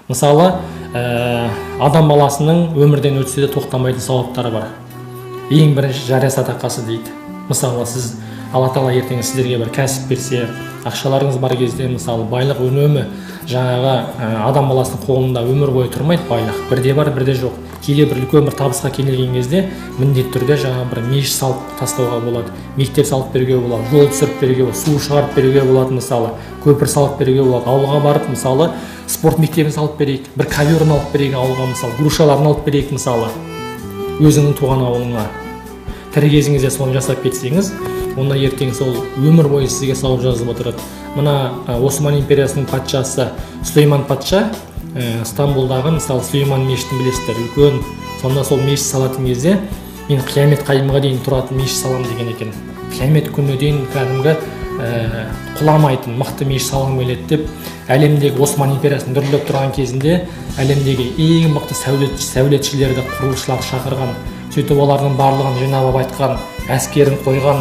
Мысалы, адам баласының өмірден өтсе де тоқтамайтын сауаптары бар. Ең бірінші жария садақасы дейді. Мысалы, сіз Алла Тағала ертең сіздерге бір кәсіп берсе, ақшаларыңыз бар кезде, мысалы, байлық үнемі жаңағы адам баласының қолында өмір бойы тұрмайды. Байлық бірде бар, бірде жоқ. Кейде бір үлкен бір табысқа келген кезде міндетті түрде жаңағы бір мешіт салып тастауға болады, мектеп салып беруге болады, жол түсіріп беруге болады, су шығарып беруге болады, мысалы, көпір салып беруге болады. Ауылға барып, мысалы, спорт мектебін салып берейік, бір коверін алып берейік ауылға, мысалы, грушаларын алып берейік, мысалы, өзіңнің туған ауылыңа. Тірі кезіңізде соны жасап кетсеңіз, онда ертең сол өмір бойы сізге сауап жазылып отырады. Мына Осман империясының патшасы Сүлейман патша Стамбулдағы, мысалы, Сүлейман мешітін білесіздер, үлкен. Сонда сол мешіт салатын кезде мен қиямет қайымға дейін тұратын мешіт салам деген екен. Қиямет күніне дейін кәдімгі құламайтын мықты мешіт салғым келеді деп, әлемдегі Осман империясының дүрлеп тұрған кезінде әлемдегі ең мықты сәулетшілерді, құрылысшыларды шақырған. Сөйтіп олардың барлығын жинап алып айтқан, әскерін қойған,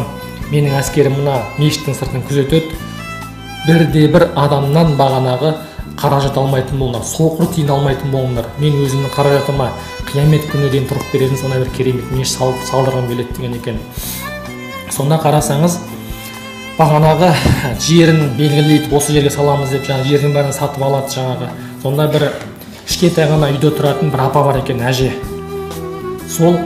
менің әскерім мына мешіттің сыртын күзетеді. Бірде-бір адамнан бағанағы қаражат алмайтын болыңдар, соқыр тиын алмайтын болыңдар. Мен өзімнің қаражатыма қиямет күніне дейін тұрып беретін сондай бір керемет мешіт салдырғым келеді деген екен. Сонда қарасаңыз, бағанағы жерін белгілейді, осы жерге саламыз деп, жаңағы жердің бәрін сатып алады жаңағы. Сонда бір кішкентай ғана үйде тұратын бір апа бар екен, әже. Сол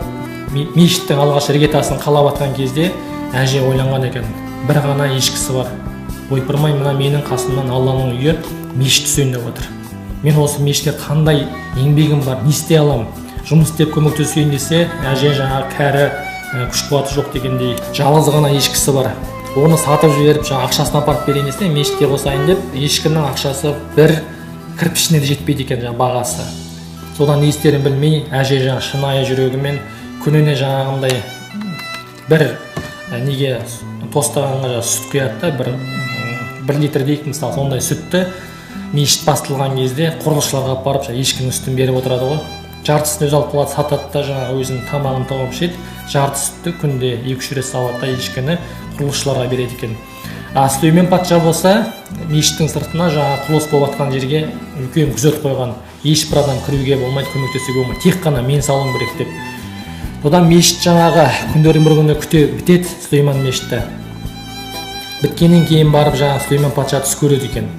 мешіттің алғаш іргетасын қалап жатқан кезде әже ойланған екен, бір ғана ешкісі бар. Ойпырмай, мына менің қасымнан Алланың үйі мешіт түсейін деп отыр. Мен осы мешітке қандай еңбегім бар, не істей аламын? Жұмыс істеп көмектесейін десе, әже жаңағы кәрі, күш қуаты жоқ дегендей, жалғыз ғана ешкісі бар. Оны сатып жіберіп, жаңағы ақшасын апарып берейін десе, мешітке қосайын деп, ешкінің ақшасы бір кірпішіне де жетпейді екен, жаңағы бағасы. Содан не істерін білмей, әже жаңағы шынайы жүрегімен күніне жаңағындай бір неге тостағанға сүт құяды да, бір литр дейік, мысалы, сондай сүтті мешіт басталған кезде құрылысшыларға апарып ешкінің сүтін беріп отырады ғой. Жартысын өзі алып қалады, сатады да, жаңағы өзінің тамағын тауып ішеді. Жарты сүтті күнде 2-3 рет салады да, ешкіні құрылысшыларға береді екен. Сүлеймен патша болса, мешіттің сыртына жаңағы құрылыс болып жатқан жерге үлкен күзет қойған. Ешбір адам кіруге болмайды, көмектесуге болмайды. Тек қана мен салуым керек деп. Одан мешіт жаңағы күндердің бір күні күте бітеді, Сүлейман мешіті. Біткеннен кейін барып жаңағы Сүлейман патша түс көреді екен.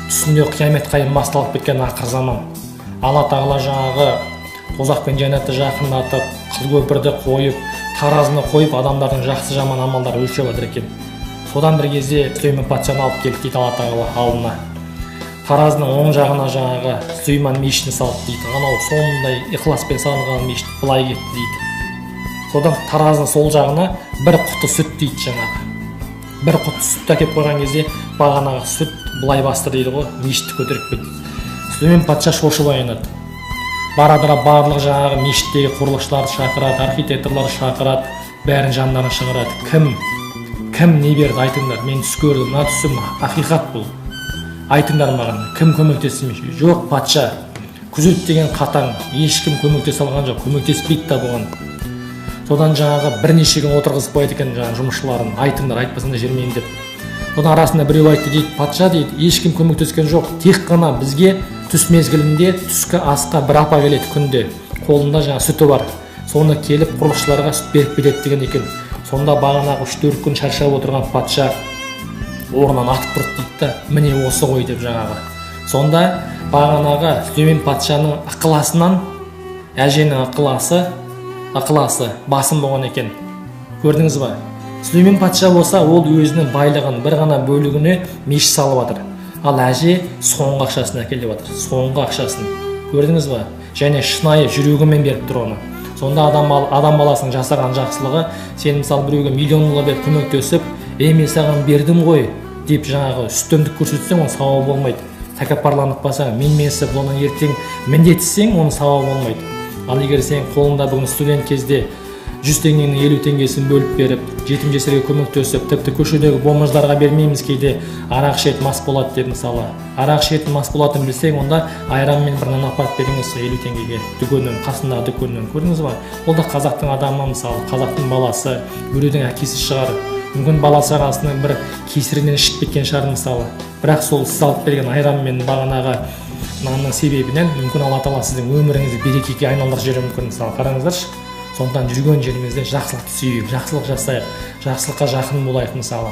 Түсінде қиямет қайым басталып кеткен ақыр заман. Алла Тағала жаңағы тозақ пен жәннатты жақындатып, қыл көпірді қойып, таразыны қойып, адамдардың жақсы жаман амалдары өлшеп жатыр екен. Содан бір кезде Сүлейман патшаны алып келді дейді Алла Тағала алдына. Таразының оң жағына жаңағы Сүлейман мешітін салып дейді. Анау сондай ықыласпен салынған мешіт былай кетті дейді. Содан таразының сол жағына бір құты сүт дейді жаңағы. Бір құты сүтті әкеп қойған кезде бағанағы сүт былай басты дейді ғой, мешітті көтеріп кетті. Сүлеймен патша шошып оянады. Барадыра барлық жаңағы мешіттегі құрылысшыларды шақырады, архитекторларды шақырады, бәрін жандарына шығарады. Кім не берді, айтыңдар, мен түс көрдім, мына түсім ақиқат бұл. Айтыңдар маған, кім көмектесті? Жоқ, патша, күзет деген қатаң, ешкім көмектесе алған жоқ, көмектеспейді да бұған. Содан жаңағы бірнеше күн отырғызып қойды екен жаңағы жұмысшыларын, айтыңдар, айтпасаңдар жермейін деп. Содан арасында біреу айтты дейді, патша дейді, ешкім көмектескен жоқ, тек қана бізге түс мезгілінде түскі асқа бір апа келеді күнде, қолында жаңағы сүті бар, соны келіп құрылысшыларға сүт беріп береді деген екен. Сонда бағанағы 3-4 күн шаршап отырған патша орнынан атып тұрды дейді да, міне осы ғой деп жаңағы. Сонда бағанағы Сүлеймен патшаның ықыласынан әженің ықыласы басым болған екен. Көрдіңіз ба? Сүлеймен патша болса, ол өзінің байлығын бір ғана бөлігіне мешіт салып жатыр. Ал әже соңғы ақшасын әкеліп жатыр. Соңғы ақшасын. Көрдіңіз ба? Және шынайы жүрегімен беріп тұр оны. Сонда адам баласының жасаған жақсылығы, сен мысалы біреуге миллион доллар беріп көмектесіп, мен саған бердім ғой деп жаңағы үстемдік көрсетсең, оның сауабы болмайды. Тәкаппарланып қалсаң, менсіп оны ертең міндетсең, оның сауабы болмайды. Ал егер сен қолында бүгін студент кезде 100 теңгенің 50 теңгесін бөліп беріп, жетім жесірге көмектесіп, тіпті көшедегі бомждарға бермейміз кейде арақ ішеді мас болады деп, мысалы. Арақ ішетін мас болатынын білсең, онда айранмен бір нан апарып беріңіз 50 теңгеге дүкеннен, қасындағы дүкеннен. Көрдіңіз ба? Ол да қазақтың адамы, мысалы, қазақтың баласы, біреудің әкесі шығар. Мүмкін баласы бір кесірінен ішіп кеткен шығар, мысалы. Бірақ сол сіз алып берген айранмен бағанағы нанның себебінен мүмкін Алла тағала сіздің өміріңізді берекеге айналдырып жіберуі мүмкін. Мысалы қараңыздаршы, сондықтан жүрген жерімізде жақсылықты сүйейік, жақсылық жасайық, жақсылыққа жақын болайық. Мысалы